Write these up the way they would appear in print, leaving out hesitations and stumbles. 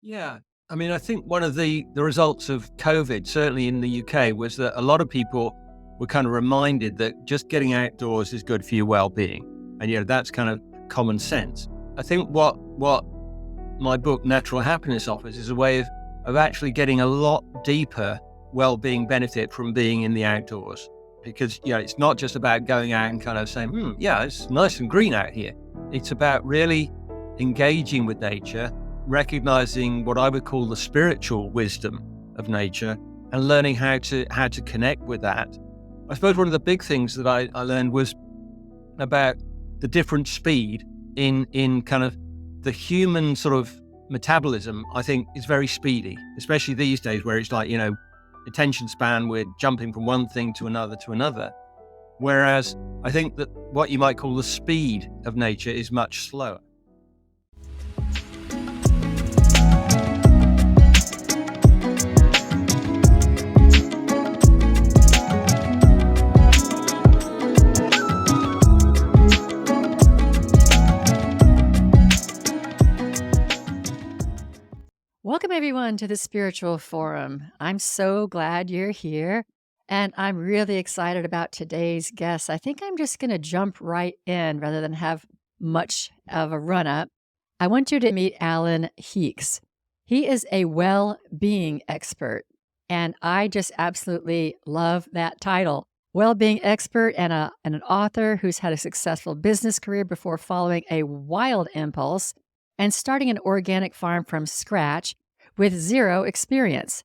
Yeah. I mean, I think one of the results of COVID, certainly in the UK, was that a lot of people were kind of reminded that just getting outdoors is good for your well-being. And, that's kind of common sense. I think what my book, Natural Happiness, offers is a way of actually getting a lot deeper well-being benefit from being in the outdoors. Because, it's not just about going out and kind of saying, yeah, it's nice and green out here. It's about really engaging with nature, recognizing what I would call the spiritual wisdom of nature, and learning how to connect with that. I suppose one of the big things that I learned was about the different speed in kind of the human sort of metabolism. I think is very speedy, especially these days where it's like, attention span, we're jumping from one thing to another to another. Whereas I think that what you might call the speed of nature is much slower. Welcome, everyone, to the Spiritual Forum. I'm so glad you're here, and I'm really excited about today's guest. I think I'm just going to jump right in rather than have much of a run up. I want you to meet Alan Heeks. He is a well-being expert, and I just absolutely love that title. Well-being expert and an author who's had a successful business career before following a wild impulse and starting an organic farm from scratch with zero experience.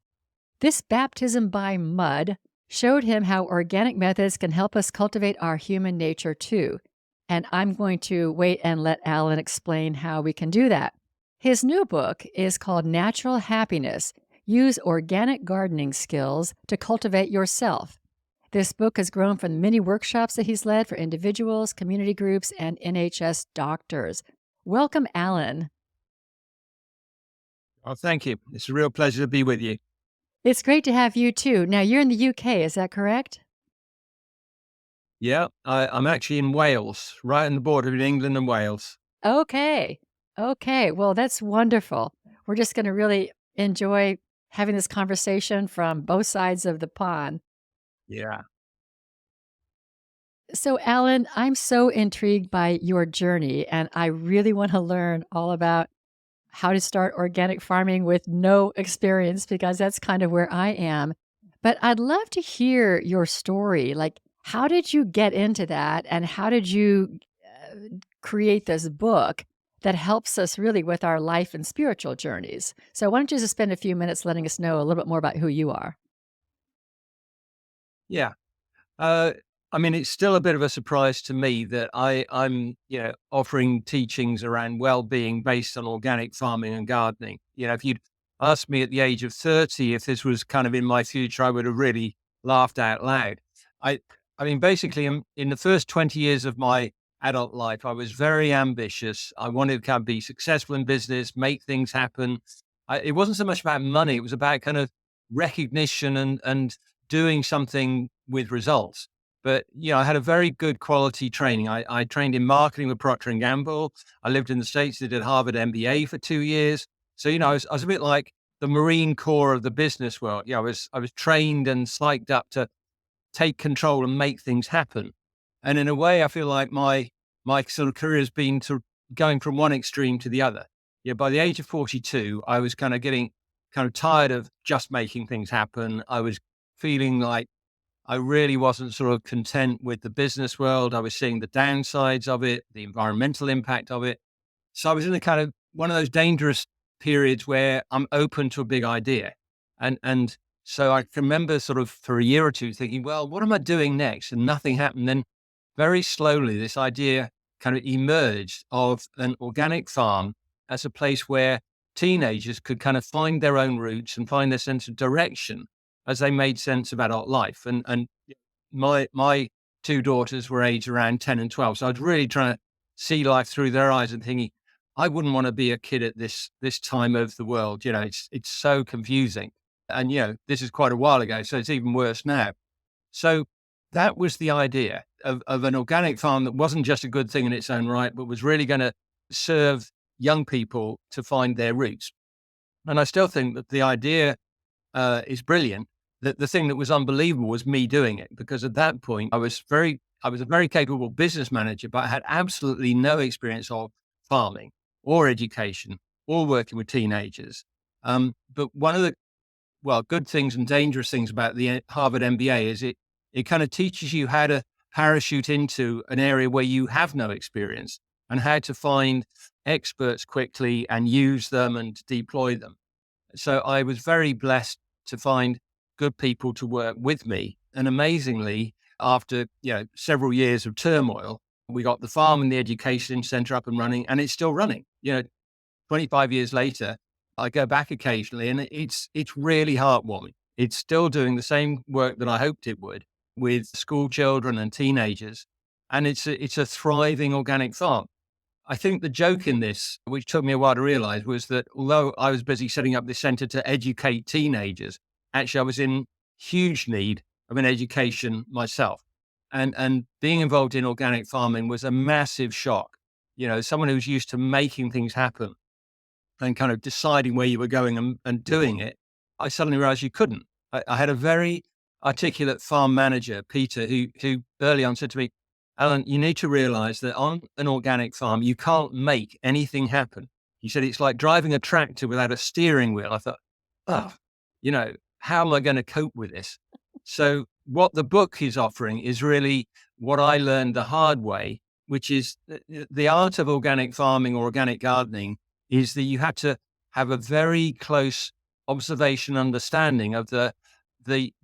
This baptism by mud showed him how organic methods can help us cultivate our human nature too. And I'm going to wait and let Alan explain how we can do that. His new book is called Natural Happiness. Use organic gardening skills to cultivate yourself. This book has grown from the many workshops that he's led for individuals, community groups, and NHS doctors. Welcome, Alan. Oh, thank you. It's a real pleasure to be with you. It's great to have you too. Now, you're in the UK, is that correct? Yeah, I'm actually in Wales, right on the border of England and Wales. Okay. Okay. Well, that's wonderful. We're just going to really enjoy having this conversation from both sides of the pond. Yeah. So, Alan, I'm so intrigued by your journey, and I really want to learn all about how to start organic farming with no experience because that's kind of where I am. But I'd love to hear your story. Like, how did you get into that, and how did you create this book that helps us really with our life and spiritual journeys? So, why don't you just spend a few minutes letting us know a little bit more about who you are? Yeah. Uh, I mean, it's still a bit of a surprise to me that I'm, offering teachings around well-being based on organic farming and gardening. If you'd asked me at the age of 30 if this was kind of in my future, I would have really laughed out loud. I, I mean, basically, in the first 20 years of my adult life, I was very ambitious. I wanted to kind of be successful in business, make things happen. It wasn't so much about money; it was about kind of recognition and doing something with results. But I had a very good quality training. I trained in marketing with Procter and Gamble. I lived in the States. I did Harvard MBA for 2 years. So I was a bit like the Marine Corps of the business world. I was trained and psyched up to take control and make things happen. And in a way, I feel like my sort of career has been to going from one extreme to the other. Yeah, by the age of 42, I was kind of getting kind of tired of just making things happen. I was feeling like I really wasn't sort of content with the business world. I was seeing the downsides of it, the environmental impact of it. So I was in a kind of one of those dangerous periods where I'm open to a big idea. And so I can remember sort of for a year or two thinking, well, what am I doing next? And nothing happened. Then very slowly this idea kind of emerged of an organic farm as a place where teenagers could kind of find their own roots and find their sense of direction as they made sense of adult life. And my two daughters were aged around 10 and 12. So I was really trying to see life through their eyes and thinking, I wouldn't want to be a kid at this time of the world. It's so confusing. And this is quite a while ago, so it's even worse now. So that was the idea of an organic farm that wasn't just a good thing in its own right, but was really going to serve young people to find their roots. And I still think that the idea is brilliant. The thing that was unbelievable was me doing it, because at that point I was a very capable business manager, but I had absolutely no experience of farming or education or working with teenagers. But one of the good things and dangerous things about the Harvard MBA is it kind of teaches you how to parachute into an area where you have no experience, and how to find experts quickly and use them and deploy them. So I was very blessed to find good people to work with me. And amazingly, after several years of turmoil, we got the farm and the education center up and running, and it's still running. 25 years later, I go back occasionally, and it's really heartwarming. It's still doing the same work that I hoped it would, with school children and teenagers, and it's a thriving organic farm. I think the joke in this, which took me a while to realize, was that although I was busy setting up this center to educate teenagers, actually I was in huge need of an education myself. And being involved in organic farming was a massive shock. Someone who's used to making things happen and kind of deciding where you were going and doing it, I suddenly realized you couldn't. I had a very articulate farm manager, Peter, who early on said to me, Alan, you need to realize that on an organic farm, you can't make anything happen. He said, it's like driving a tractor without a steering wheel. I thought, oh, how am I going to cope with this? So what the book is offering is really what I learned the hard way, which is the art of organic farming or organic gardening is that you have to have a very close observation understanding of the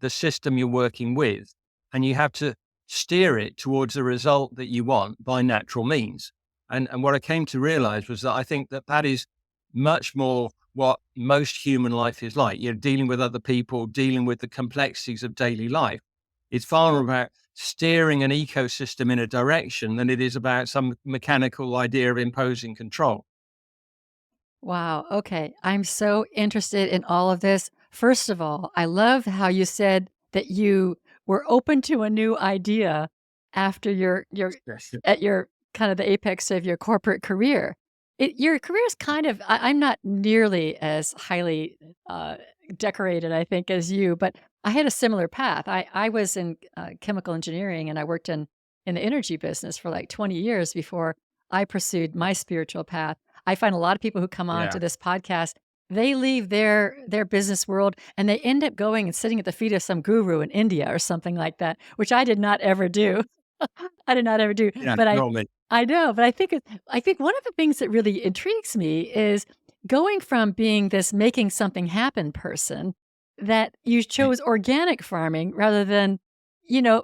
system you're working with, and you have to steer it towards a result that you want by natural means. And what I came to realize was that I think that is much more what most human life is like. You're dealing with other people, dealing with the complexities of daily life. It's far more about steering an ecosystem in a direction than it is about some mechanical idea of imposing control. Wow. Okay. I'm so interested in all of this. First of all, I love how you said that you were open to a new idea after your Yes. at your kind of the apex of your corporate career. Your career is kind of I'm not nearly as highly decorated, I think, as you, but I had a similar path. I was in chemical engineering, and I worked in the energy business for like 20 years before I pursued my spiritual path. I find a lot of people who come on Yeah. to this podcast, they leave their business world and they end up going and sitting at the feet of some guru in India or something like that, which I did not ever do. I did not ever do. Yeah. But Normally. I know, but I think one of the things that really intrigues me is going from being this making something happen person that you chose organic farming rather than, you know,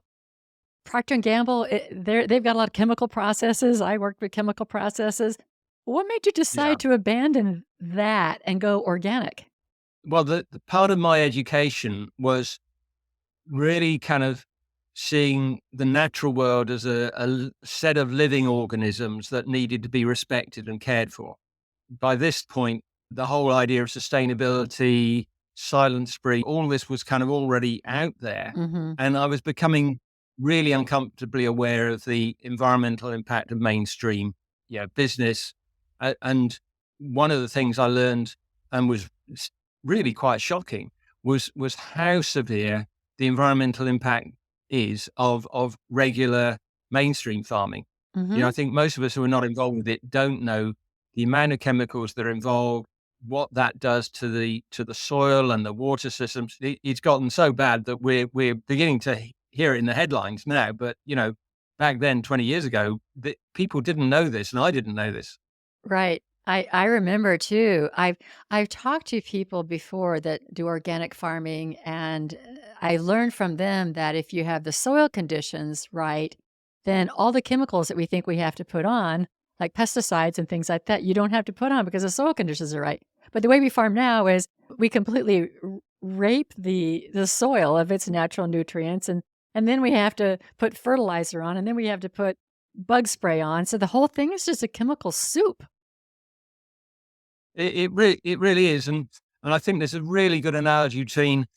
Procter& and Gamble, they've got a lot of chemical processes. I worked with chemical processes. What made you Yeah. decide to abandon that and go organic? Well, the part of my education was really kind of seeing the natural world as a set of living organisms that needed to be respected and cared for. By this point, the whole idea of sustainability, silent spree, all this was kind of already out there. Mhm. And I was becoming really uncomfortably aware of the environmental impact of mainstream, business. And one of the things I learned and was really quite shocking was how severe the environmental impact is of regular mainstream farming. I Mhm. think most of us who are not involved with it don't know the amount of chemicals that are involved, what that does to the soil and the water systems. It's gotten so bad that we're beginning to hear it in the headlines now. But back then, 20 years ago, people didn't know this, and I didn't know this. Right. I remember too. I've talked to people before that do organic farming, and I learned from them that if you have the soil conditions right, then all the chemicals that we think we have to put on, like pesticides and things like that, you don't have to put on because the soil conditions are right. But the way we farm now is we completely rape the soil of its natural nutrients, and then we have to put fertilizer on, and then we have to put bug spray on. So the whole thing is just a chemical soup. It really is, and I think there's a really good analogy between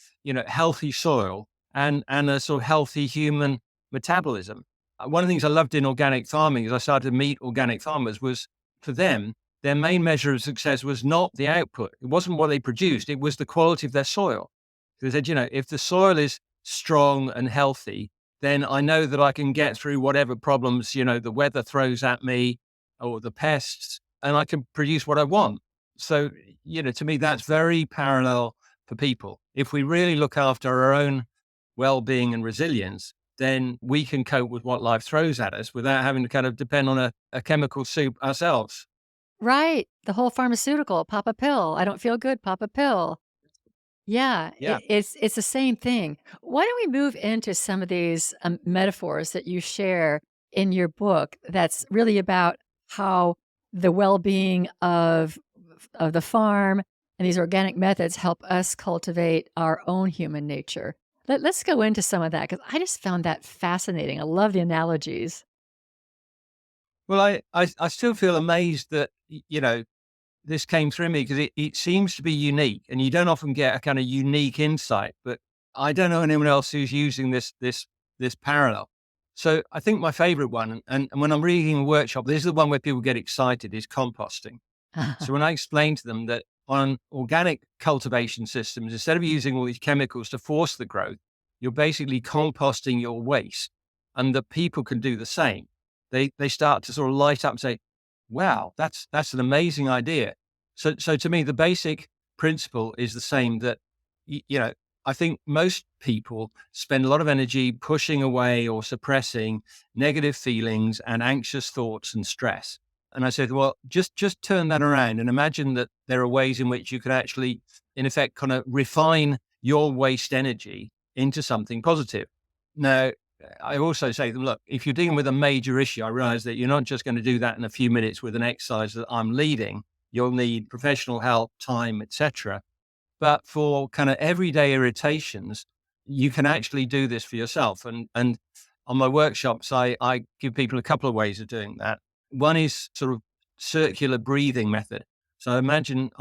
healthy soil and a sort of healthy human metabolism. One of the things I loved in organic farming is I started to meet organic farmers was for them their main measure of success was not the output. It wasn't what they produced. It was the quality of their soil. They said, if the soil is strong and healthy, then I know that I can get through whatever problems, the weather throws at me or the pests, and I can produce what I want. So, to me, that's very parallel for people. If we really look after our own well-being and resilience, then we can cope with what life throws at us without having to kind of depend on a chemical soup ourselves. Right. The whole pharmaceutical, pop a pill. I don't feel good, pop a pill. Yeah, Yeah. it's the same thing. Why don't we move into some of these metaphors that you share in your book that's really about how the well-being of the farm and these organic methods help us cultivate our own human nature. Let's go into some of that because I just found that fascinating. I love the analogies. Well, I still feel amazed that, this came through me because it seems to be unique and you don't often get a kind of unique insight, but I don't know anyone else who's using this parallel. So I think my favorite one, and when I'm reading a workshop, this is the one where people get excited, is composting. So when I explain to them that on organic cultivation systems, instead of using all these chemicals to force the growth, you're basically composting your waste, and the people can do the same. They start to sort of light up and say, "Wow, that's an amazing idea." So to me, the basic principle is the same. That I think most people spend a lot of energy pushing away or suppressing negative feelings and anxious thoughts and stress. And I said, well, just turn that around and imagine that there are ways in which you could actually, in effect, kind of refine your waste energy into something positive. Now, I also say to them, look, if you're dealing with a major issue, I realize that you're not just going to do that in a few minutes with an exercise that I'm leading. You'll need professional help, time, etc. But for kind of everyday irritations, you can actually do this for yourself. And on my workshops, I give people a couple of ways of doing that. One is sort of circular breathing method. So I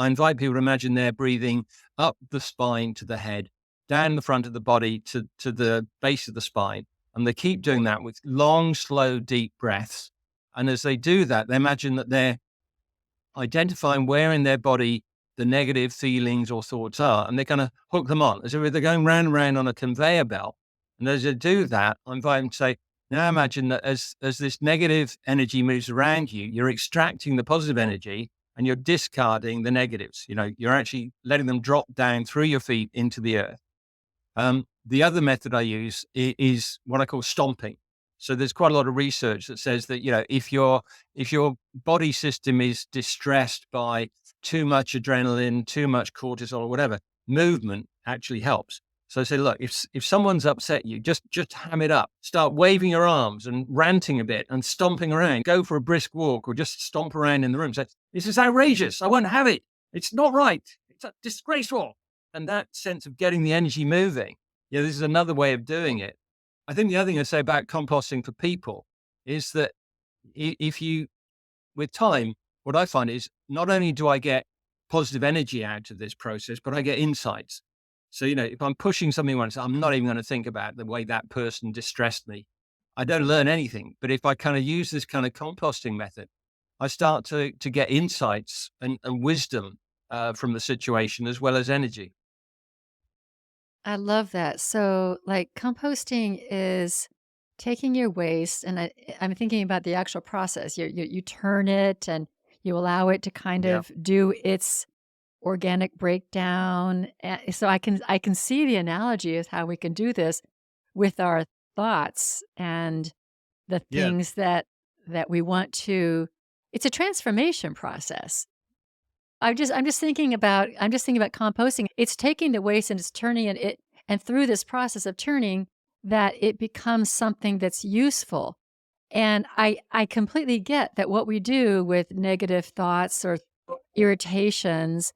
invite people to imagine they're breathing up the spine to the head, down the front of the body to the base of the spine. And they keep doing that with long, slow, deep breaths. And as they do that, they imagine that they're identifying where in their body the negative feelings or thoughts are, and they're going to hook them on as if they're going round and round on a conveyor belt. And as they do that, I invite them to say, now imagine that as this negative energy moves around you, you're extracting the positive energy and you're discarding the negatives. You're actually letting them drop down through your feet into the earth. The other method I use is what I call stomping. So there's quite a lot of research that says that, if your body system is distressed by too much adrenaline, too much cortisol or whatever, movement actually helps. So I say, look, if someone's upset you, just ham it up. Start waving your arms and ranting a bit and stomping around. Go for a brisk walk or just stomp around in the room. Say, this is outrageous. I won't have it. It's not right. It's disgraceful. And that sense of getting the energy moving, this is another way of doing it. I think the other thing I say about composting for people is that if you, with time, what I find is not only do I get positive energy out of this process, but I get insights. So, if I'm pushing something once, I'm not even going to think about the way that person distressed me. I don't learn anything. But if I kind of use this kind of composting method, I start to get insights and wisdom from the situation as well as energy. I love that. So, like, composting is taking your waste, and I'm thinking about the actual process. You turn it and you allow it to kind Yeah. of do its organic breakdown. So I can see the analogy of how we can do this with our thoughts and the Yeah. things that we want to. It's a transformation process. I'm just thinking about composting. It's taking the waste and it's turning it and through this process of turning that it becomes something that's useful. And I completely get that what we do with negative thoughts or irritations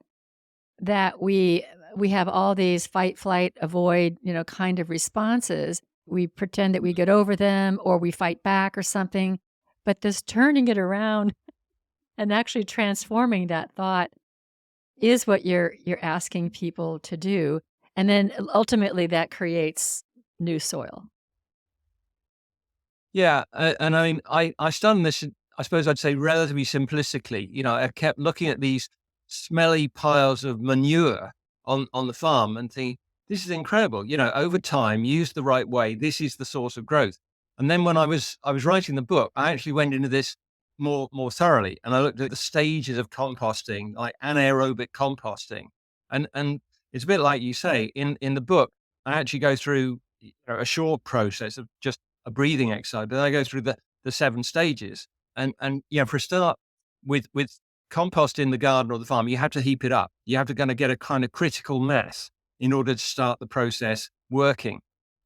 that we have all these fight, flight, avoid, kind of responses. We pretend that we get over them or we fight back or something. But this turning it around and actually transforming that thought is what you're asking people to do, and then ultimately that creates new soil. Yeah, and I mean, I started this I suppose I'd say relatively simplistically, I kept looking at these smelly piles of manure on the farm and thinking, this is incredible. Over time, used the right way, this is the source of growth. And then when I was writing the book, I actually went into this more thoroughly, and I looked at the stages of composting, like anaerobic composting. And it's a bit like you say in the book, I actually go through a short process of just a breathing exercise, but I go through the 7 stages. And for a start, with compost in the garden or the farm, you have to heap it up. You have to kind of get a kind of critical mass in order to start the process working.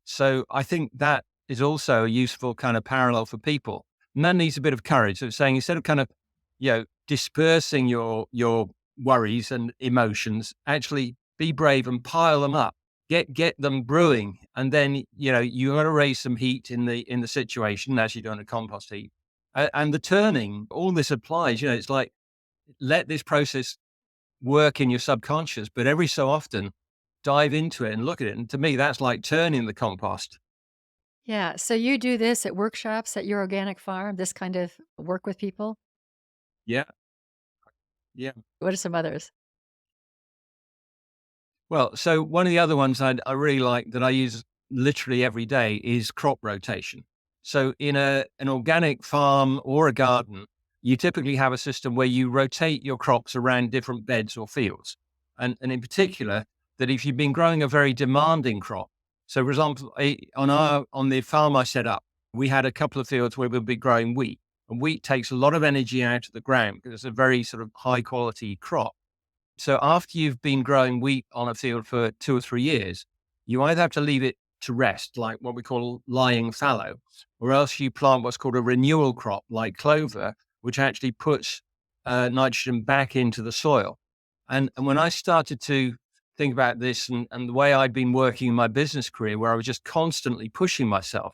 So I think that is also a useful kind of parallel for people. And that needs a bit of courage. So it's saying instead of kind of, dispersing your worries and emotions, actually be brave and pile them up. Get them brewing. And then, you got to raise some heat in the situation as you're doing a compost heap. And the turning, all this applies, it's like let this process work in your subconscious, but every so often dive into it and look at it. And to me, that's like turning the compost. Yeah, so you do this at workshops at your organic farm, this kind of work with people? Yeah. Yeah. What are some others? Well, so one of the other ones I really like that I use literally every day is crop rotation. So in an organic farm or a garden, you typically have a system where you rotate your crops around different beds or fields. And in particular, that if you've been growing a very demanding crop, so for example, on the farm I set up, we had a couple of fields where we'd be growing wheat. And wheat takes a lot of energy out of the ground because it's a very sort of high quality crop. So after you've been growing wheat on a field for 2 or 3 years, you either have to leave it to rest, like what we call lying fallow, or else you plant what's called a renewal crop, like clover, which actually puts nitrogen back into the soil. And when I started to think about this and the way I'd been working in my business career, where I was just constantly pushing myself,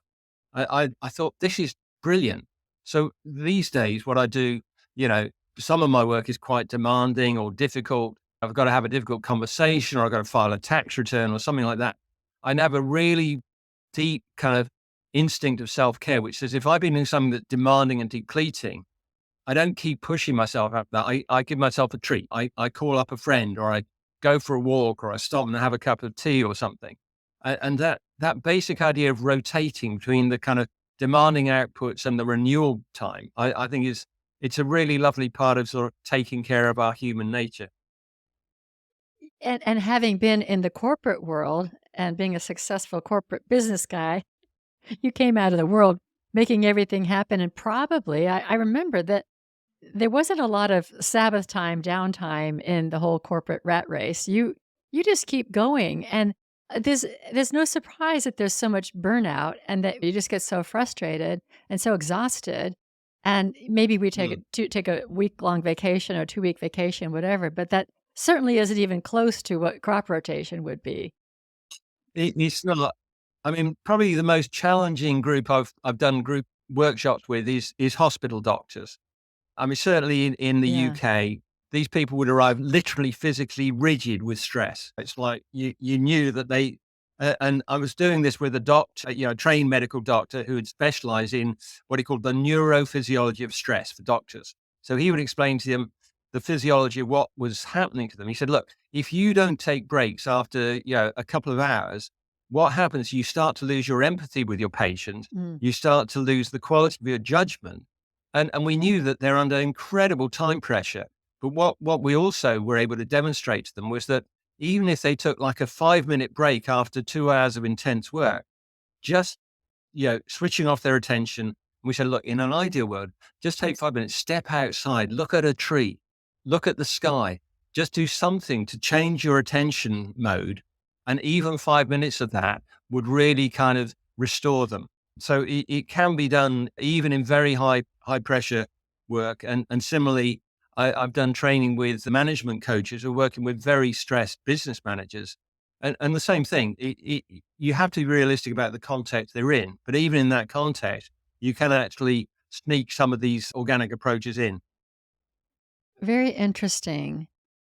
I thought this is brilliant. So these days, what I do, you know, some of my work is quite demanding or difficult. I've got to have a difficult conversation or I've got to file a tax return or something like that. I have a really deep kind of instinct of self care, which says if I've been doing something that's demanding and depleting, I don't keep pushing myself up that. I give myself a treat. I call up a friend or I go for a walk or I stop and have a cup of tea or something. And that basic idea of rotating between the kind of demanding outputs and the renewal time, I think it's a really lovely part of sort of taking care of our human nature. And having been in the corporate world and being a successful corporate business guy, you came out of the world making everything happen, and probably I remember that there wasn't a lot of Sabbath time, downtime in the whole corporate rat race. You just keep going, and there's no surprise that there's so much burnout and that you just get so frustrated and so exhausted. And maybe we Mm. take a week-long vacation or 2-week vacation, whatever, but that certainly isn't even close to what crop rotation would be. It's not. I mean, probably the most challenging group I've done group workshops with is hospital doctors. I mean, certainly in the Yeah. UK, these people would arrive literally physically rigid with stress. It's like you knew that and I was doing this with a doctor, a trained medical doctor who would specialize in what he called the neurophysiology of stress for doctors. So he would explain to them the physiology of what was happening to them. He said, look, if you don't take breaks after, a couple of hours, what happens? You start to lose your empathy with your patient. Mm. You start to lose the quality of your judgment and we knew that they're under incredible time pressure. But what we also were able to demonstrate to them was that even if they took like a 5 minute break after 2 hours of intense work, just switching off their attention. We said, look, in an ideal world, just take 5 minutes, step outside, look at a tree, look at the sky, just do something to change your attention mode. And even 5 minutes of that would really kind of restore them. So it can be done even in very high pressure work. And similarly, I've done training with the management coaches who are working with very stressed business managers and the same thing, you have to be realistic about the context they're in. But even in that context, you can actually sneak some of these organic approaches in. Very interesting.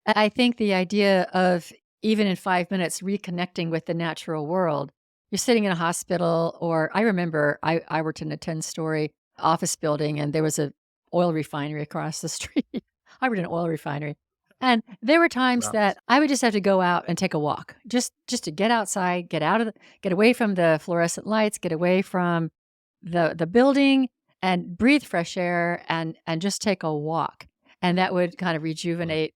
I think the idea of even in 5 minutes reconnecting with the natural world. You're sitting in a hospital, or I remember I worked in a 10-story office building, and there was a oil refinery across the street. I worked in an oil refinery. And there were times Right. that I would just have to go out and take a walk, just to get outside, get away from the fluorescent lights, get away from the building and breathe fresh air and just take a walk. And that would kind of Right. rejuvenate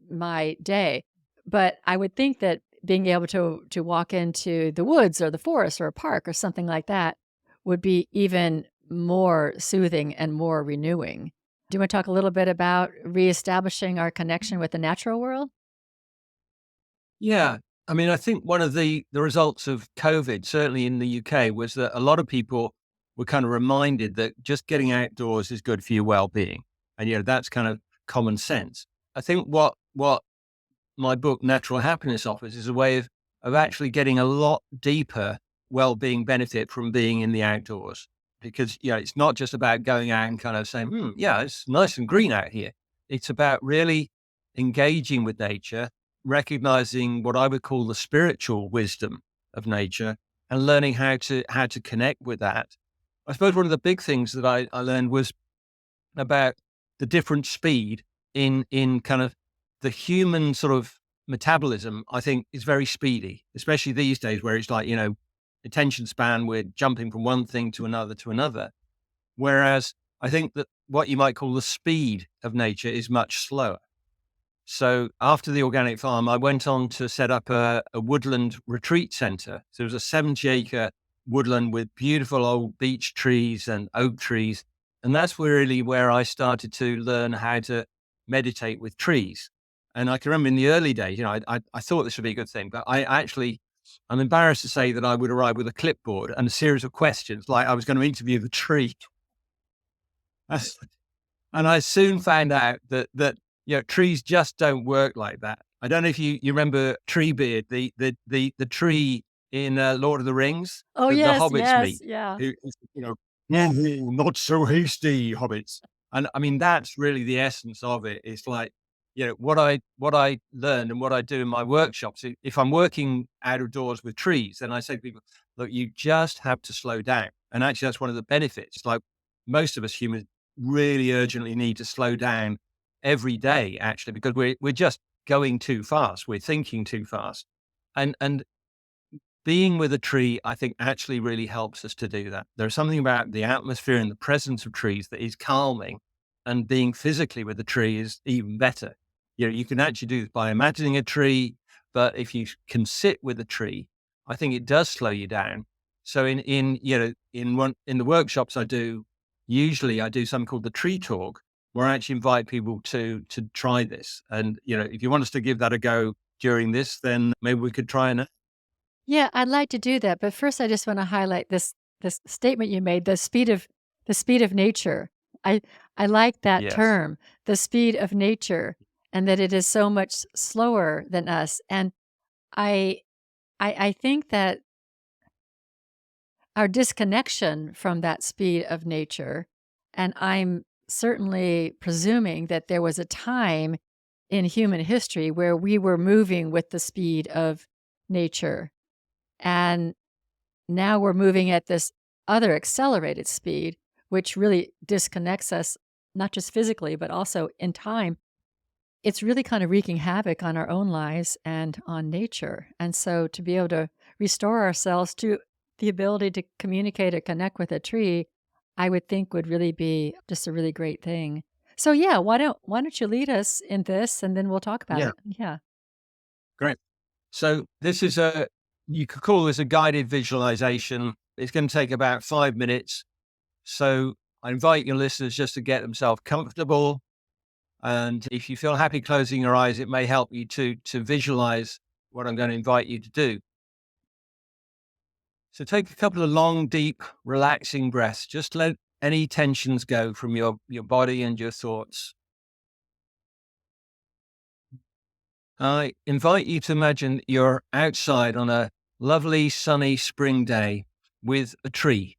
my day. But I would think that being able to walk into the woods or the forest or a park or something like that would be even more soothing and more renewing. Do you want to talk a little bit about reestablishing our connection with the natural world? Yeah. I mean, I think one of the results of COVID, certainly in the UK, was that a lot of people were kind of reminded that just getting outdoors is good for your well-being. And, that's kind of common sense. I think what my book, Natural Happiness, offers is a way of actually getting a lot deeper well-being benefit from being in the outdoors. Because, it's not just about going out and kind of saying, yeah, it's nice and green out here. It's about really engaging with nature, recognizing what I would call the spiritual wisdom of nature and learning how to connect with that. I suppose one of the big things that I learned was about the different speed in kind of the human sort of metabolism. I think is very speedy, especially these days where it's like, attention span, we're jumping from one thing to another to another. Whereas I think that what you might call the speed of nature is much slower. So after the organic farm, I went on to set up a woodland retreat center. So it was a 70-acre woodland with beautiful old beech trees and oak trees. And that's really where I started to learn how to meditate with trees. And I can remember in the early days, I thought this would be a good thing, but I'm embarrassed to say that I would arrive with a clipboard and a series of questions, like I was going to interview the tree. And I soon found out that trees just don't work like that. I don't know if you remember Treebeard, the tree in Lord of the Rings Oh, that the yes, hobbits yes, meet, yeah. who is, "Yeah, not so hasty, hobbits." And I mean, that's really the essence of it. It's like, what I learned and what I do in my workshops. If I'm working out of doors with trees, then I say to people, look, you just have to slow down. And actually, that's one of the benefits. Like most of us humans really urgently need to slow down every day, actually, because we're just going too fast. We're thinking too fast. And being with a tree, I think actually really helps us to do that. There's something about the atmosphere and the presence of trees that is calming, and being physically with a tree is even better. You can actually do this by imagining a tree, but if you can sit with a tree, I think it does slow you down. So in the workshops I do, usually I do something called the tree talk, where I actually invite people to try this. And if you want us to give that a go during this, then maybe we could try and Yeah, I'd like to do that, but first I just wanna highlight this statement you made, the speed of nature. I I like that yes. term, the speed of nature, and that it is so much slower than us, and I I think that our disconnection from that speed of nature, and I'm certainly presuming that there was a time in human history where we were moving with the speed of nature, and now we're moving at this other accelerated speed, which really disconnects us, not just physically, but also in time. It's really kind of wreaking havoc on our own lives and on nature. And so to be able to restore ourselves to the ability to communicate or connect with a tree, I would think would really be just a really great thing. So yeah, why don't you lead us in this and then we'll talk about Yeah, it. Yeah. great. So this is you could call this a guided visualization. It's going to take about 5 minutes. So I invite your listeners just to get themselves comfortable. And if you feel happy closing your eyes, it may help you to visualize what I'm going to invite you to do. So take a couple of long, deep, relaxing breaths. Just let any tensions go from your body and your thoughts. I invite you to imagine you're outside on a lovely sunny spring day with a tree.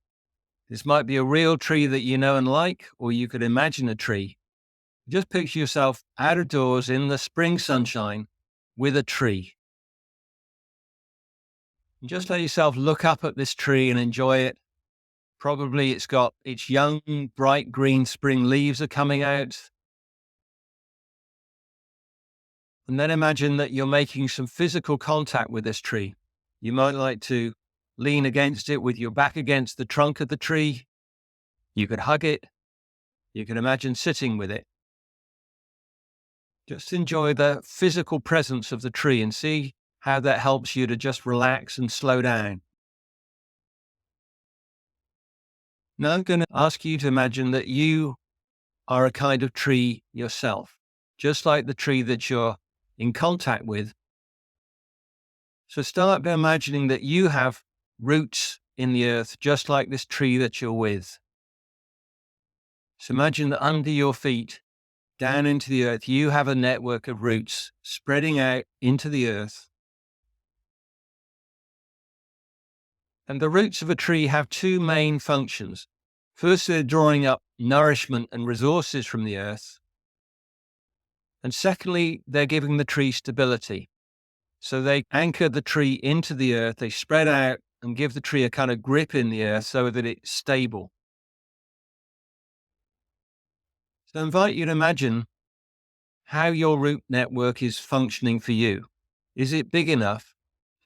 This might be a real tree that you know and like, or you could imagine a tree. Just picture yourself out of doors in the spring sunshine with a tree. And just let yourself look up at this tree and enjoy it. Probably it's got its young, bright green spring leaves are coming out. And then imagine that you're making some physical contact with this tree. You might like to lean against it with your back against the trunk of the tree. You could hug it. You can imagine sitting with it. Just enjoy the physical presence of the tree and see how that helps you to just relax and slow down. Now I'm going to ask you to imagine that you are a kind of tree yourself, just like the tree that you're in contact with. So start by imagining that you have roots in the earth, just like this tree that you're with. So imagine that under your feet, down into the earth, you have a network of roots spreading out into the earth. And the roots of a tree have two main functions. First, they're drawing up nourishment and resources from the earth. And secondly, they're giving the tree stability. So they anchor the tree into the earth, they spread out and give the tree a kind of grip in the earth so that it's stable. So I invite you to imagine how your root network is functioning for you. Is it big enough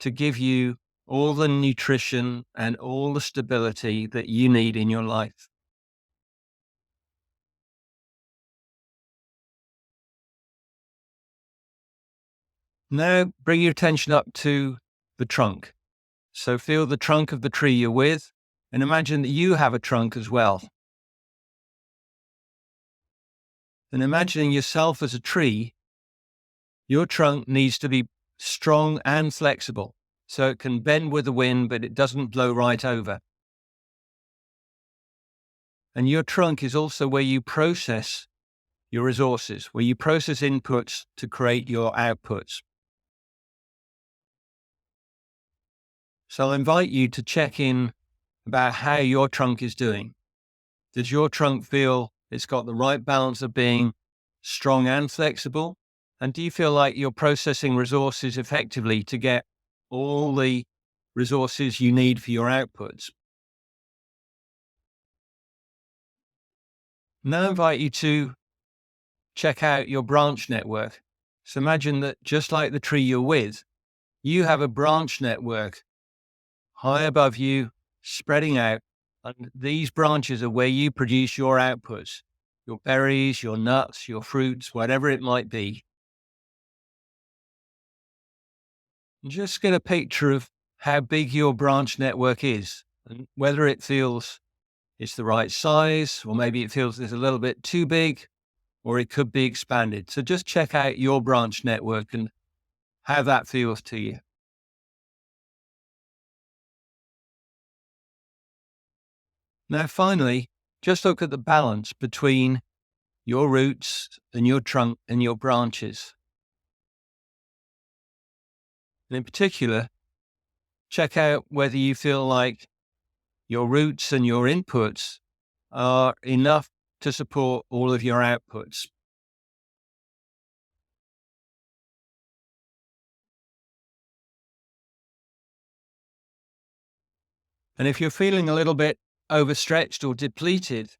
to give you all the nutrition and all the stability that you need in your life? Now bring your attention up to the trunk. So feel the trunk of the tree you're with and imagine that you have a trunk as well. And imagining yourself as a tree, your trunk needs to be strong and flexible so it can bend with the wind, but it doesn't blow right over. And your trunk is also where you process your resources, where you process inputs to create your outputs. So I invite you to check in about how your trunk is doing. Does your trunk feel it's got the right balance of being strong and flexible? And do you feel like you're processing resources effectively to get all the resources you need for your outputs? Now I invite you to check out your branch network. So imagine that just like the tree you're with, you have a branch network high above you, spreading out. And these branches are where you produce your outputs, your berries, your nuts, your fruits, whatever it might be. And just get a picture of how big your branch network is and whether it feels it's the right size, or maybe it feels it's a little bit too big, or it could be expanded. So just check out your branch network and how that feels to you. Now, finally, just look at the balance between your roots and your trunk and your branches. And in particular, check out whether you feel like your roots and your inputs are enough to support all of your outputs. And if you're feeling a little bit overstretched or depleted,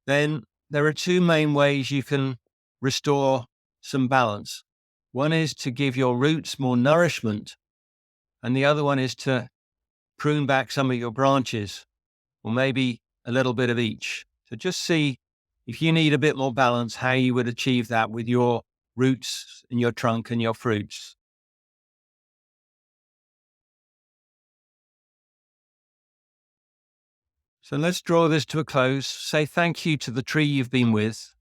then there are two main ways you can restore some balance. One is to give your roots more nourishment, and the other one is to prune back some of your branches, or maybe a little bit of each. So just see if you need a bit more balance, how you would achieve that with your roots and your trunk and your fruits. So let's draw this to a close. Say thank you to the tree you've been with.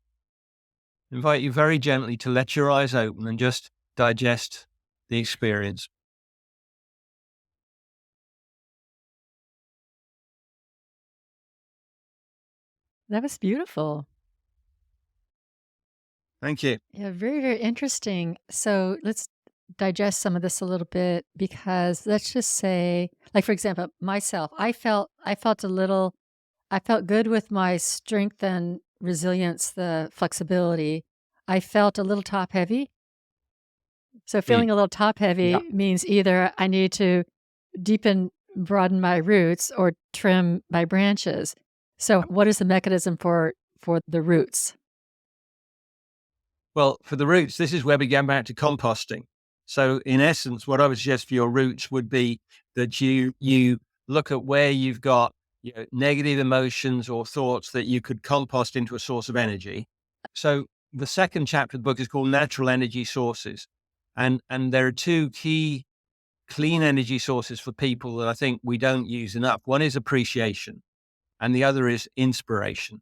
Invite you very gently to let your eyes open and just digest the experience. That was beautiful. Thank you. Yeah, very, very interesting. So let's digest some of this a little bit because let's just say, like for example, myself, I felt a little I felt good with my strength and resilience, the flexibility. I felt a little top heavy. So Mm. feeling a little top Yeah. heavy means either I need to deepen broaden my roots or trim my branches. So what is the mechanism for the roots? Well, for the roots, this is where we go back to composting. So, in essence, what I would suggest for your roots would be that you look at where you've got negative emotions or thoughts that you could compost into a source of energy. So, the second chapter of the book is called Natural Energy Sources, and there are two key clean energy sources for people that I think we don't use enough. One is appreciation, and the other is inspiration.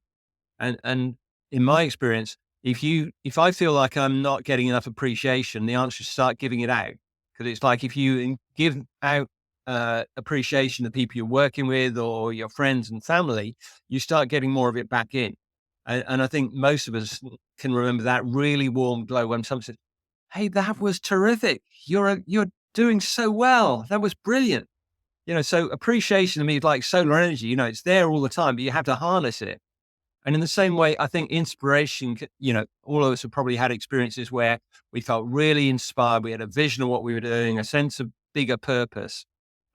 And in my experience, if I feel like I'm not getting enough appreciation, the answer is start giving it out. Because it's like if you give out appreciation to people you're working with or your friends and family, you start getting more of it back in. And I think most of us can remember that really warm glow when someone said, "Hey, that was terrific. You're doing so well. That was brilliant." So appreciation to me is like solar energy. It's there all the time, but you have to harness it. And in the same way, I think inspiration, all of us have probably had experiences where we felt really inspired. We had a vision of what we were doing, a sense of bigger purpose.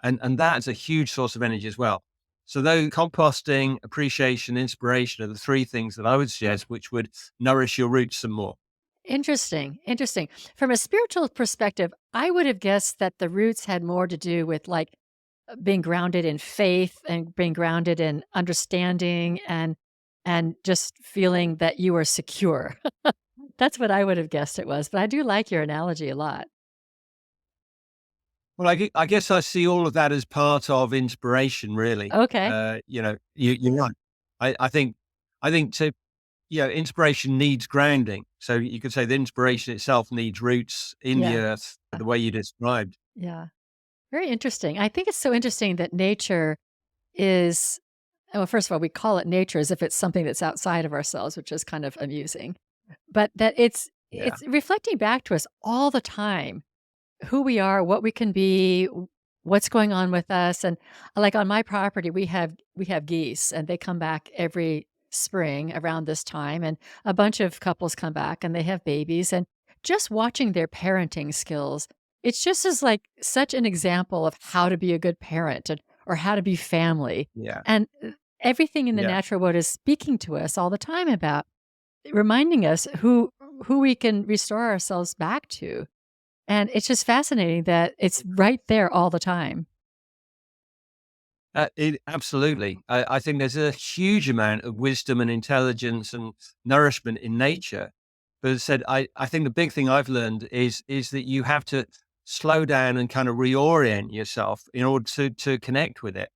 And that is a huge source of energy as well. So though composting, appreciation, inspiration are the three things that I would suggest, which would nourish your roots some more. Interesting, interesting. From a spiritual perspective, I would have guessed that the roots had more to do with, like, being grounded in faith and being grounded in understanding and just feeling that you are secure. That's what I would have guessed it was, but I do like your analogy a lot. Well, I guess I see all of that as part of inspiration, really. Okay. You're right. I think to inspiration needs grounding. So you could say the inspiration itself needs roots in the Yeah. earth, the way you described. Yeah. Very interesting. I think it's so interesting that nature is, well, first of all, we call it nature as if it's something that's outside of ourselves, which is kind of amusing. But that Yeah. it's reflecting back to us all the time who we are, what we can be, what's going on with us. And like on my property, we have geese, and they come back every spring around this time, and a bunch of couples come back and they have babies, and just watching their parenting skills, it's just as like such an example of how to be a good parent and, or how to be family. Yeah. And everything in the Yeah. natural world is speaking to us all the time about reminding us who we can restore ourselves back to. And it's just fascinating that it's right there all the time. Absolutely. I think there's a huge amount of wisdom and intelligence and nourishment in nature. But as I said, I think the big thing I've learned is that you have to slow down and kind of reorient yourself in order to connect with it.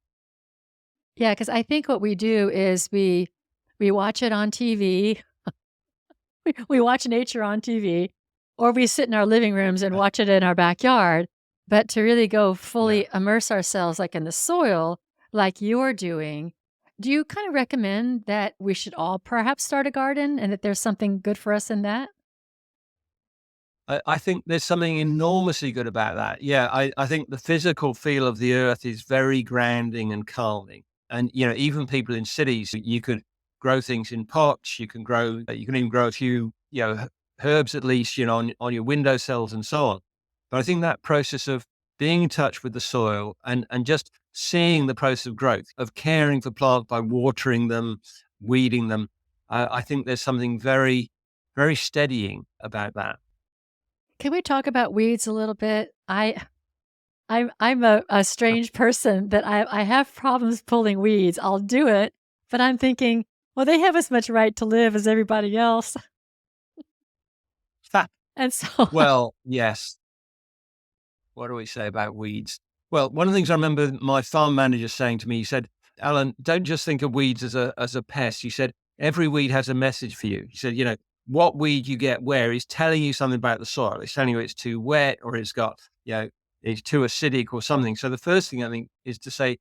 Yeah, because I think what we do is we watch it on TV, we watch nature on TV, or we sit in our living rooms and Uh, watch it in our backyard. But to really go Yeah. fully immerse ourselves, like in the soil, like you're doing, do you kind of recommend that we should all perhaps start a garden and that there's something good for us in that? I think there's something enormously good about that. Yeah, I think the physical feel of the earth is very grounding and calming. And even people in cities, you could grow things in pots. You can even grow a few, herbs at least, on your windowsills and so on. But I think that process of being in touch with the soil and just seeing the process of growth, of caring for plants by watering them, weeding them, I think there's something very, very steadying about that. Can we talk about weeds a little bit? I'm a strange person that I have problems pulling weeds. I'll do it, but I'm thinking, well, they have as much right to live as everybody else. And so Well, yes. What do we say about weeds? Well, one of the things I remember my farm manager saying to me, he said, "Alan, don't just think of weeds as a pest." He said, "Every weed has a message for you." He said, what weed you get where is telling you something about the soil. It's telling you it's too wet or it's too acidic or something. So the first thing I think is to say,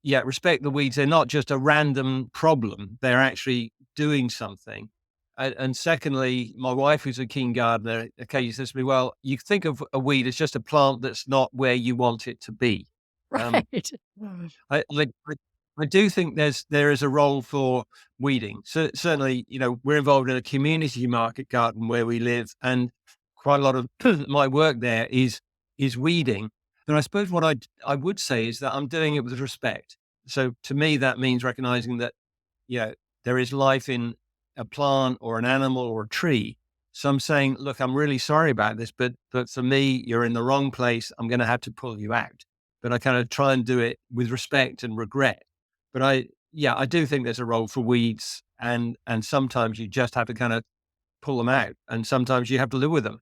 yeah, respect the weeds. They're not just a random problem. They're actually doing something. And secondly, my wife, who's a keen gardener, occasionally says to me, "Well, you think of a weed as just a plant that's not where you want it to be." Um, right. I do think there is a role for weeding. So certainly, we're involved in a community market garden where we live, and quite a lot of my work there is weeding. then I suppose what I would say is that I'm doing it with respect. So to me, that means recognizing that, you know, there is life in a plant or an animal or a tree. So I'm saying, look, I'm really sorry about this, but for me, you're in the wrong place. I'm going to have to pull you out. But I kind of try and do it with respect and regret. But yeah, I do think there's a role for weeds, and sometimes you just have to kind of pull them out, and sometimes you have to live with them.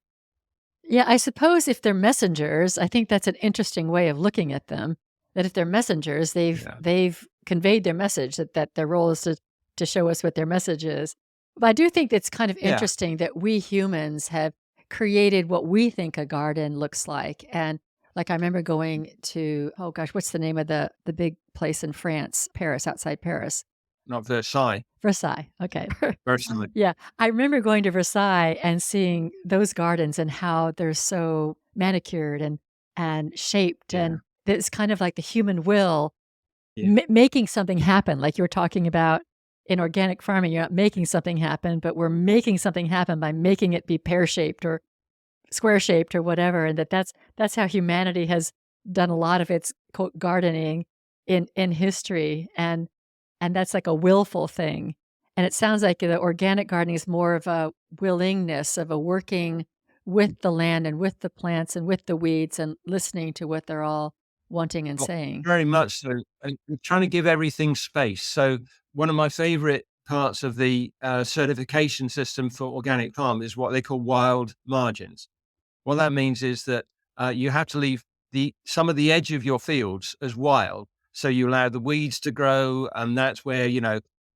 Yeah, I suppose if they're messengers, I think that's an interesting way of looking at them, that if they're messengers, Yeah, they've conveyed their message, that their role is to show us what their message is. But I do think it's kind of yeah, interesting that we humans have created what we think a garden looks like. And like I remember going to, oh gosh, what's the name of the big place in France, Paris, outside Paris? not Versailles Versailles. Okay. personally. Yeah, I remember going to Versailles and seeing those gardens and how they're so manicured and shaped, Yeah, and it's kind of like the human will yeah. making something happen, like you were talking about in organic farming. You're not making something happen, but we're making something happen by making it be pear-shaped or square-shaped or whatever, and that's how humanity has done a lot of its, quote, "gardening" in history, and that's like a willful thing, and it sounds like the organic gardening is more of a willingness, of a working with the land and with the plants and with the weeds and listening to what they're all wanting and Oh, saying. very much so. And trying to give everything space. So one of my favorite parts of the certification system for organic farm is what they call wild margins. What that means is that you have to leave some of the edge of your fields as wild, so you allow the weeds to grow, and that's where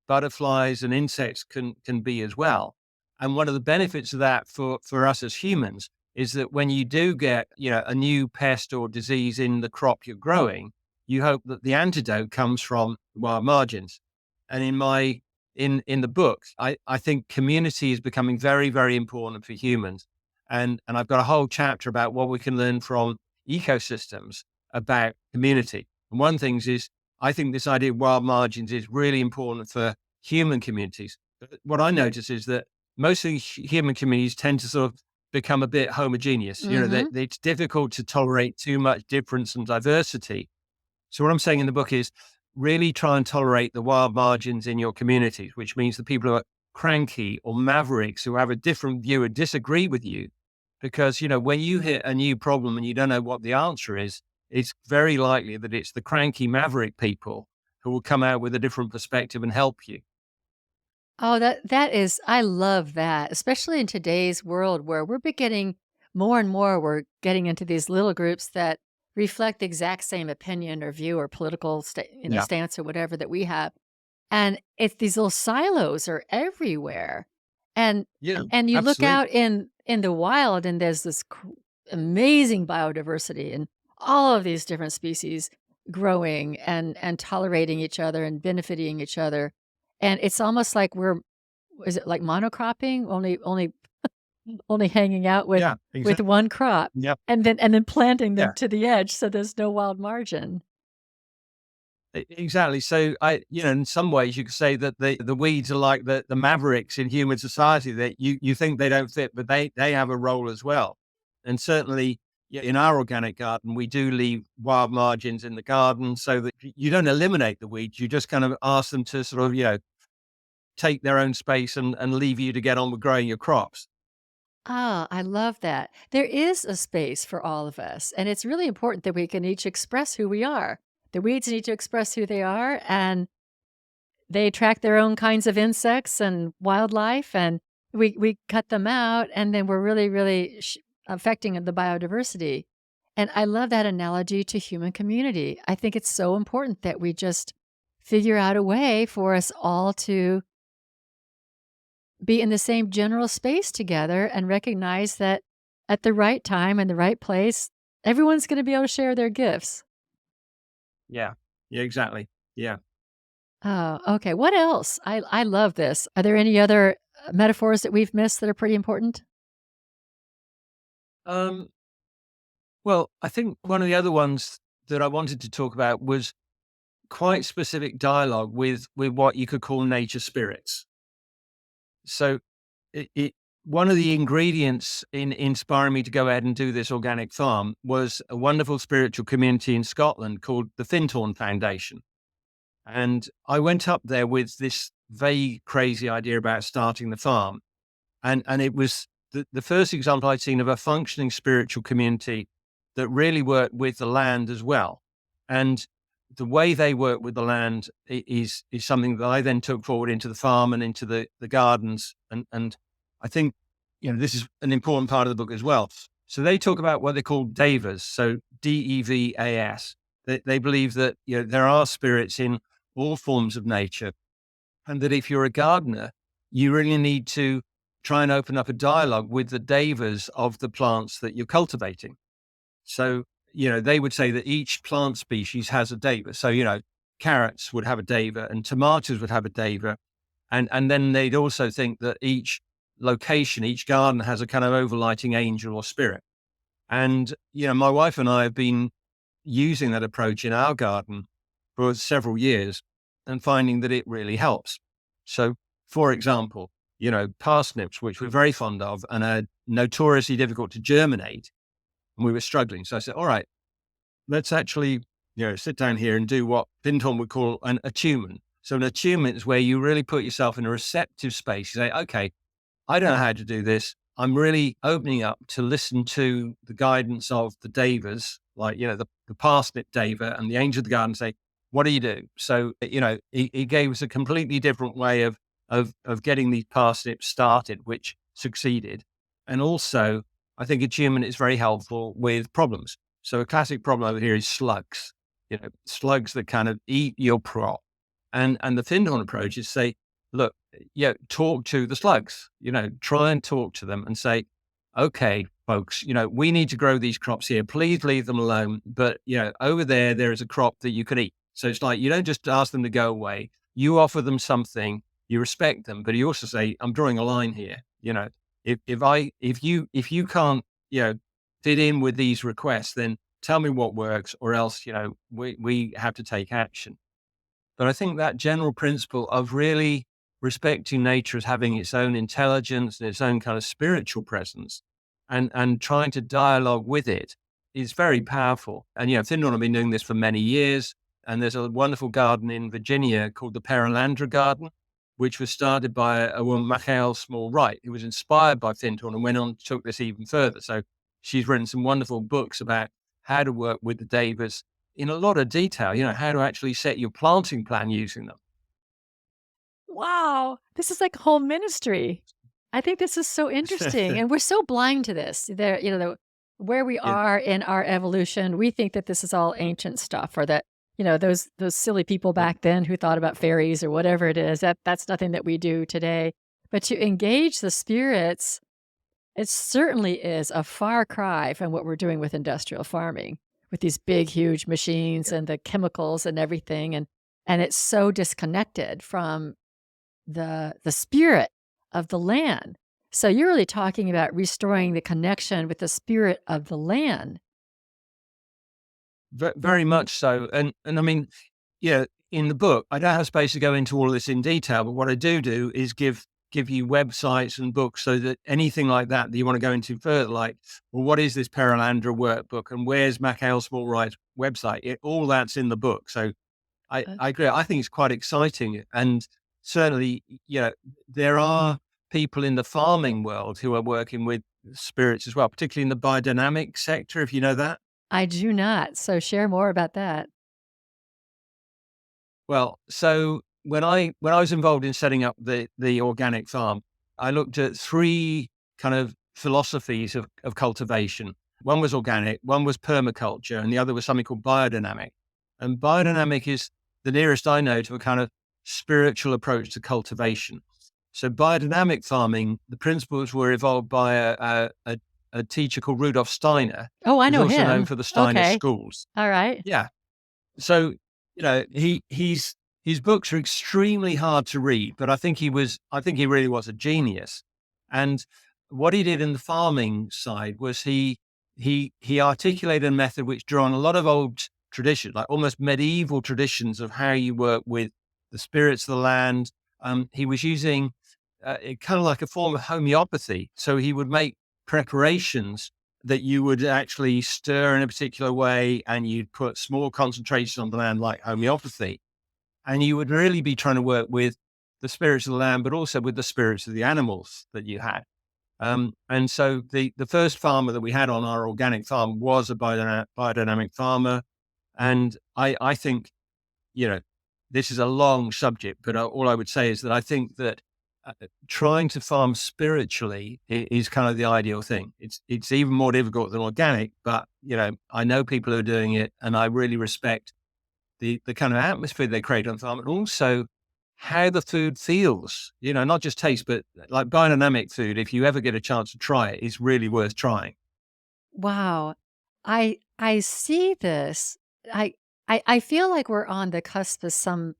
butterflies and insects can be as well. And one of the benefits of that for us as humans is that when you do get a new pest or disease in the crop you're growing, you hope that the antidote comes from wild margins. And in the book, I think community is becoming very, very important for humans, and I've got a whole chapter about what we can learn from ecosystems about community. And one of the things is I think this idea of wild margins is really important for human communities. But what I notice is that most of the human communities tend to sort of become a bit homogeneous. Mhm. It's difficult to tolerate too much difference and diversity. So what I'm saying in the book is really try and tolerate the wild margins in your communities, which means the people who are cranky or mavericks who have a different view and disagree with you. Because, when you hit a new problem and you don't know what the answer is, it's very likely that it's the cranky maverick people who will come out with a different perspective and help you. Oh, that is, I love that, especially in today's world where we're getting more and more, we're getting into these little groups that reflect the exact same opinion or view or political Yeah. stance or whatever that we have. And it's these little silos are everywhere. And Yeah, and you look absolutely. out in the wild and there's this amazing biodiversity and all of these different species growing and tolerating each other and benefiting each other. And it's almost like we're, is it like monocropping? Only hanging out Yeah, with exactly. one crop Yeah. and then planting them Yeah. to the edge so there's no wild margin. Exactly. So in some ways you could say that the weeds are like the mavericks in human society that you think they don't fit, but they have a role as well. And certainly in our organic garden, we do leave wild margins in the garden so that you don't eliminate the weeds. You just kind of ask them to sort of, take their own space and leave you to get on with growing your crops. Ah, I love that. There is a space for all of us, and it's really important that we can each express who we are. The weeds need to express who they are, and they attract their own kinds of insects and wildlife, and we cut them out, and then we're really affecting the biodiversity. And I love that analogy to human community. I think it's so important that we just figure out a way for us all to be in the same general space together and recognize that at the right time and the right place, everyone's going to be able to share their gifts. Yeah. Yeah, exactly. Yeah. Oh, okay. What else? I love this. Are there any other metaphors that we've missed that are pretty important? Um, well, I think one of the other ones that I wanted to talk about was quite specific dialogue with what you could call nature spirits. So it one of the ingredients in inspiring me to go ahead and do this organic farm was a wonderful spiritual community in Scotland called the Fintorn Foundation. And I went up there with this vague, crazy idea about starting the farm. And it was the first example I'd seen of a functioning spiritual community that really worked with the land as well. And the way they work with the land is something that I then took forward into the farm and into the gardens. And I think, this is an important part of the book as well. So they talk about what they call devas. So Devas. They believe that, there are spirits in all forms of nature. And that if you're a gardener, you really need to try and open up a dialogue with the devas of the plants that you're cultivating. So, they would say that each plant species has a deva. So, carrots would have a deva and tomatoes would have a deva. And then they'd also think that each location, each garden has a kind of overlighting angel or spirit. And, my wife and I have been using that approach in our garden for several years and finding that it really helps. So, for example, parsnips, which we're very fond of and are notoriously difficult to germinate, and we were struggling. So I said, all right, let's actually, sit down here and do what Finton would call an attunement. So an attunement is where you really put yourself in a receptive space. You say, okay, I don't know how to do this. I'm really opening up to listen to the guidance of the devas, like, the parsnip deva and the angel of the garden say, what do you do? So, he gave us a completely different way of getting these parsnips started, which succeeded. And also, I think attunement is very helpful with problems. So a classic problem over here is slugs, slugs that kind of eat your crop. And the Findhorn approach is say, look, talk to the slugs, try and talk to them and say, okay, folks, we need to grow these crops here. Please leave them alone. But, over there is a crop that you can eat. So it's like, you don't just ask them to go away. You offer them something, you respect them, but you also say, I'm drawing a line here. If you can't, fit in with these requests, then tell me what works or else, we have to take action. But I think that general principle of really respecting nature as having its own intelligence and its own kind of spiritual presence and trying to dialogue with it is very powerful. And, Finland have been doing this for many years. And there's a wonderful garden in Virginia called the Perelandra Garden, which was started by a woman, Michael Small Wright, who was inspired by Fintorn and went on to took this even further. So she's written some wonderful books about how to work with the devas in a lot of detail, how to actually set your planting plan using them. Wow, this is like a whole ministry. I think this is so interesting, and we're so blind to this. There, where we Yeah. are in our evolution, we think that this is all ancient stuff, or that those silly people Yeah. back then who thought about fairies or whatever it is. That's nothing that we do today. But to engage the spirits, it certainly is a far cry from what we're doing with industrial farming, with these big, huge machines and the chemicals and everything, and it's so disconnected from the spirit of the land. So you're really talking about restoring the connection with the spirit of the land. Very much so. And I mean, in the book, I don't have space to go into all of this in detail, but what I do is give you websites and books so that anything like that you want to go into further, like, well, what is this Perelandra workbook and where's Mac Small Wright's website? All that's in the book. So Uh, I agree. I think it's quite exciting. And certainly, there are people in the farming world who are working with spirits as well, particularly in the biodynamic sector, if you know that. I do not. So share more about that. Well, so when I was involved in setting up the organic farm, I looked at three kind of philosophies of cultivation. One was organic, one was permaculture, and the other was something called biodynamic. And biodynamic is the nearest I know to a kind of spiritual approach to cultivation. So biodynamic farming, the principles were evolved by a teacher called Rudolf Steiner, Oh, I who's know also known him. for the Steiner Okay. schools. All right. Yeah. So, his books are extremely hard to read, but I think he really was a genius. And what he did in the farming side was he articulated a method which drew on a lot of old traditions, like almost medieval traditions of how you work with the spirits of the land. He was using kind of like a form of homeopathy. So he would make preparations that you would actually stir in a particular way, and you'd put small concentrations on the land like homeopathy. And you would really be trying to work with the spirits of the land, but also with the spirits of the animals that you had. And so the first farmer that we had on our organic farm was a biodynamic farmer. And I think, you know, this is a long subject, but all I would say is that I think that trying to farm spiritually is kind of the ideal thing. It's even more difficult than organic, but I know people who are doing it, and I really respect the kind of atmosphere they create on farm, and also how the food feels. Not just taste, but like biodynamic food. If you ever get a chance to try it, it's really worth trying. Wow. I see this. I I feel like we're on the cusp of some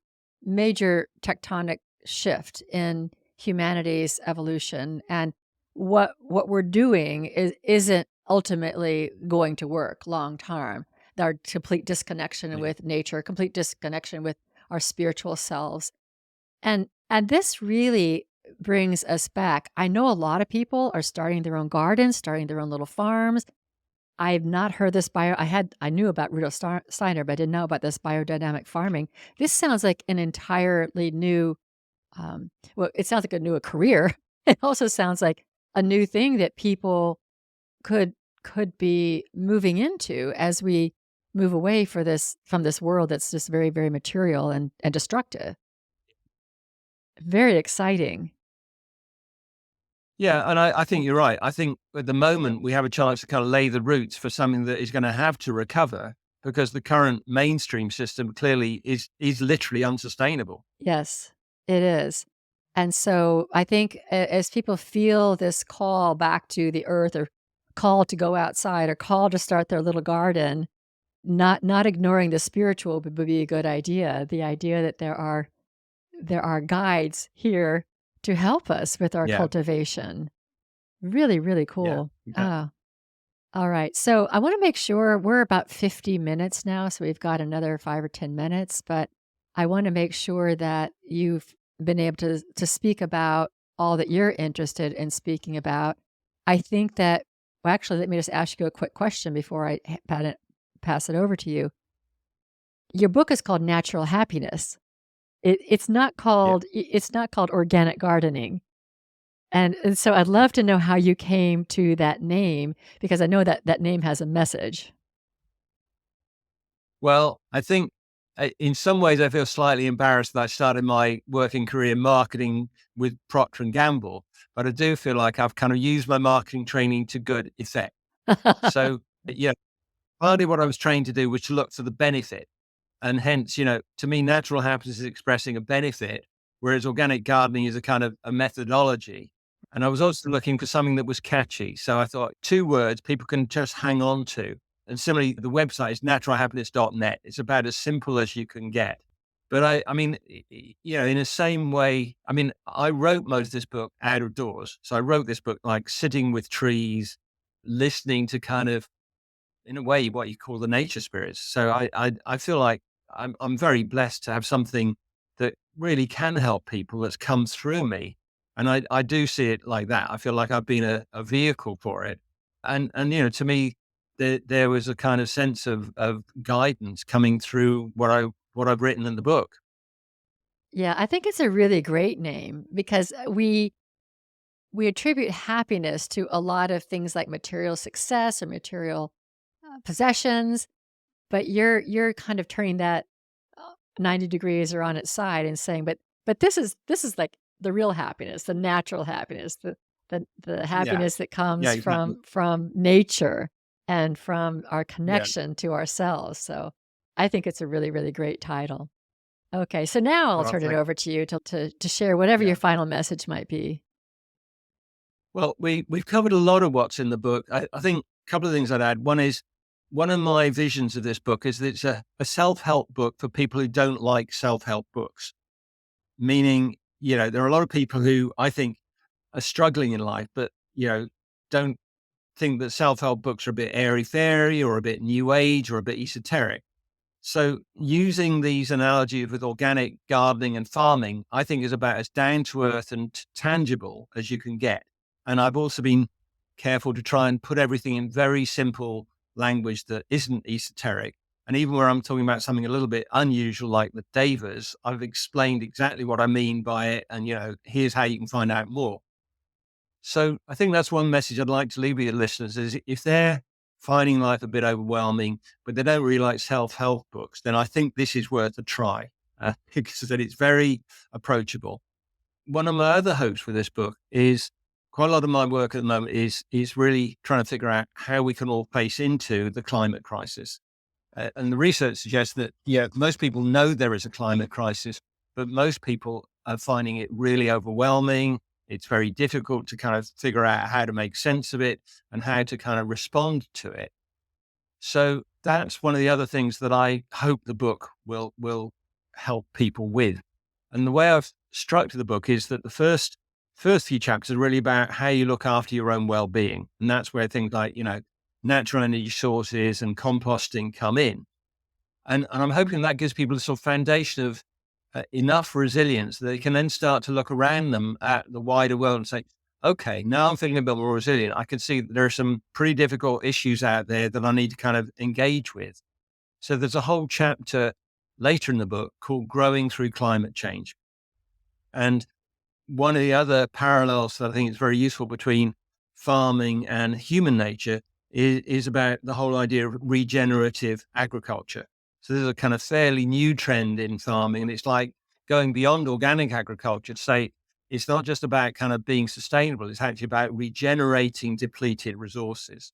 major tectonic shift in humanity's evolution, and what we're doing isn't ultimately going to work long term. Our complete disconnection Yeah. with nature, complete disconnection with our spiritual selves. And this really brings us back. I know a lot of people are starting their own gardens, starting their own little farms. I've not heard this I knew about Rudolf Steiner, but I didn't know about this biodynamic farming. This sounds like an entirely new, well, it sounds like a career. It also sounds like a new thing that people could could be moving into as we move away from this world that's just very, very material and destructive. Very exciting. Yeah, and I think you're right. I think at the moment we have a chance to kind of lay the roots for something that is going to have to recover, because the current mainstream system clearly is literally unsustainable. Yes, it is. And so I think as people feel this call back to the earth, or call to go outside, or call to start their little garden, not ignoring the spiritual would be a good idea. The idea that there are guides here to help us with our Yeah, cultivation. Really, really yeah, cool. exactly. Ah, all right. So I want to make sure we're about 50 minutes now. So we've got another 5 or 10 minutes, but I want to make sure that you've been able to speak about all that you're interested in speaking about. I think that, well, actually, let me just ask you a quick question before I pass it over to you. Your book is called Natural Happiness. Yeah. It's not called organic gardening. And so I'd love to know how you came to that name, because I know that that name has a message. Well, I think in some ways I feel slightly embarrassed that I started my working career in marketing with Procter and Gamble, but I do feel like I've kind of used my marketing training to good effect. So, yeah, partly what I was trained to do was to look for the benefit. And hence, to me, natural happiness is expressing a benefit, whereas organic gardening is a kind of a methodology. And I was also looking for something that was catchy. So I thought 2 words people can just hang on to. And similarly, the website is naturalhappiness.net. It's about as simple as you can get. But I mean, in the same way, I mean, I wrote most of this book out of doors. So I wrote this book like sitting with trees, listening to kind of, in a way, what you call the nature spirits. So I feel like I'm very blessed to have something that really can help people that's come through me. And I do see it like that. I feel like I've been a vehicle for it. And to me, there was a kind of sense of guidance coming through what I've written in the book. Yeah, I think it's a really great name because we attribute happiness to a lot of things like material success or material possessions, but you're kind of turning that 90 degrees or on its side and saying, but this is like the real happiness, the natural happiness, the Yeah. happiness that Yeah, comes exactly. from nature and from our Yeah. connection to ourselves. So I think it's a really, really great title. Okay, so now I'll Well, turn it thank over to you to share whatever Yeah. your final message might be. Well, we've covered a lot of what's in the book. I think a couple of things I'd add. One is, one of my visions of this book is that it's a self-help book for people who don't like self-help books. Meaning, there are a lot of people who I think are struggling in life, but don't think that self-help books are a bit airy-fairy or a bit new age or a bit esoteric. So using these analogies with organic gardening and farming, I think is about as down to earth and tangible as you can get. And I've also been careful to try and put everything in very simple language that isn't esoteric. And even where I'm talking about something a little bit unusual, like the Davas, I've explained exactly what I mean by it. And, here's how you can find out more. So I think that's one message I'd like to leave with your listeners is if they're finding life a bit overwhelming, but they don't really like self-help books, then I think this is worth a try because that it's very approachable. One of my other hopes with this book is quite a lot of my work at the moment is really trying to figure out how we can all face into the climate crisis. And the research suggests that, most people know there is a climate crisis, but most people are finding it really overwhelming. It's very difficult to kind of figure out how to make sense of it and how to kind of respond to it. So that's one of the other things that I hope the book will help people with. And the way I've structured the book is that the first few chapters are really about how you look after your own well-being. And that's where things like, natural energy sources and composting come in. And I'm hoping that gives people a sort of foundation of enough resilience that they can then start to look around them at the wider world and say, okay, now I'm feeling a bit more resilient. I can see that there are some pretty difficult issues out there that I need to kind of engage with. So there's a whole chapter later in the book called Growing Through Climate Change. And one of the other parallels that I think is very useful between farming and human nature is about the whole idea of regenerative agriculture. So this is a kind of fairly new trend in farming, and it's like going beyond organic agriculture to say it's not just about kind of being sustainable, it's actually about regenerating depleted resources.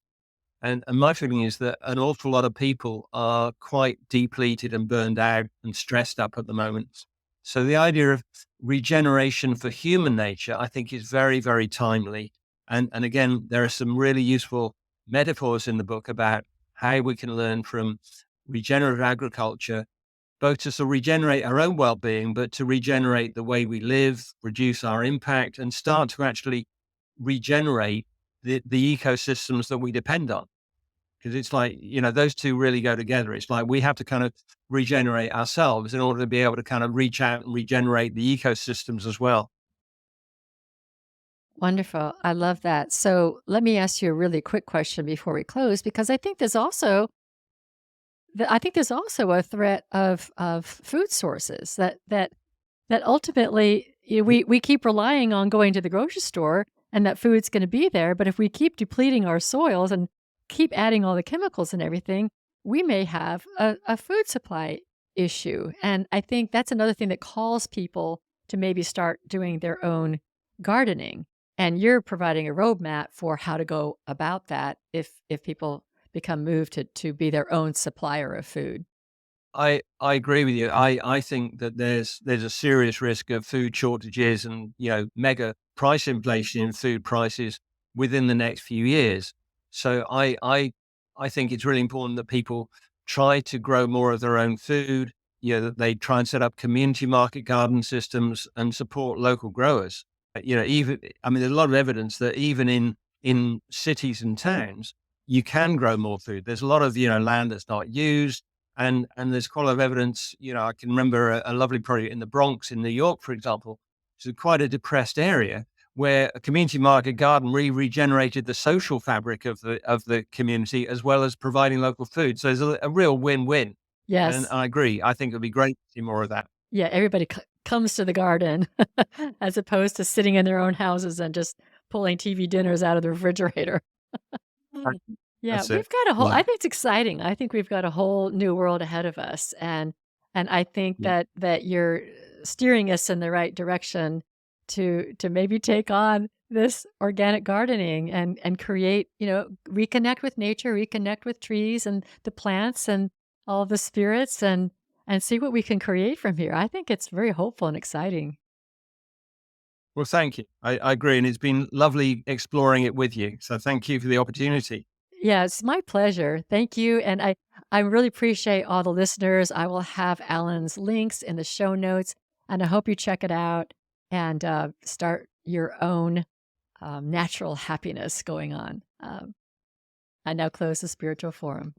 And my feeling is that an awful lot of people are quite depleted and burned out and stressed up at the moment. So the idea of regeneration for human nature, I think, is very, very timely. And again, there are some really useful metaphors in the book about how we can learn from regenerative agriculture, both to sort of regenerate our own well-being, but to regenerate the way we live, reduce our impact, and start to actually regenerate the ecosystems that we depend on. Because it's like, those two really go together. It's like we have to kind of regenerate ourselves in order to be able to kind of reach out and regenerate the ecosystems as well. Wonderful. I love that. So let me ask you a really quick question before we close, because I think there's also a threat of food sources that ultimately we keep relying on going to the grocery store and that food's going to be there. But if we keep depleting our soils and keep adding all the chemicals and everything, we may have a food supply issue. And I think that's another thing that calls people to maybe start doing their own gardening. And you're providing a roadmap for how to go about that if people become moved to be their own supplier of food. I agree with you. I think that there's a serious risk of food shortages and mega price inflation in food prices within the next few years. So I think it's really important that people try to grow more of their own food. That they try and set up community market garden systems and support local growers. Even I mean, there's a lot of evidence that even in cities and towns, you can grow more food. There's a lot of land that's not used and there's quite a lot of evidence, I can remember a lovely project in the Bronx in New York, for example, which is quite a depressed area where a community market garden really regenerated the social fabric of the community as well as providing local food. So there's a real win-win. And Yes. I agree. I think it'd be great to see more of that. Yeah, everybody comes to the garden as opposed to sitting in their own houses and just pulling TV dinners out of the refrigerator. Right. Yeah, That's it. we've got a whole Yeah. I think it's exciting. I think we've got a whole new world ahead of us, and I think Yeah. that you're steering us in the right direction to maybe take on this organic gardening and create, reconnect with nature, reconnect with trees and the plants and all the spirits and see what we can create from here. I think it's very hopeful and exciting. Well, thank you. I agree. And it's been lovely exploring it with you. So thank you for the opportunity. Yeah, it's my pleasure. Thank you. And I really appreciate all the listeners. I will have Alan's links in the show notes, and I hope you check it out and start your own natural happiness going on. I now close the Spiritual Forum.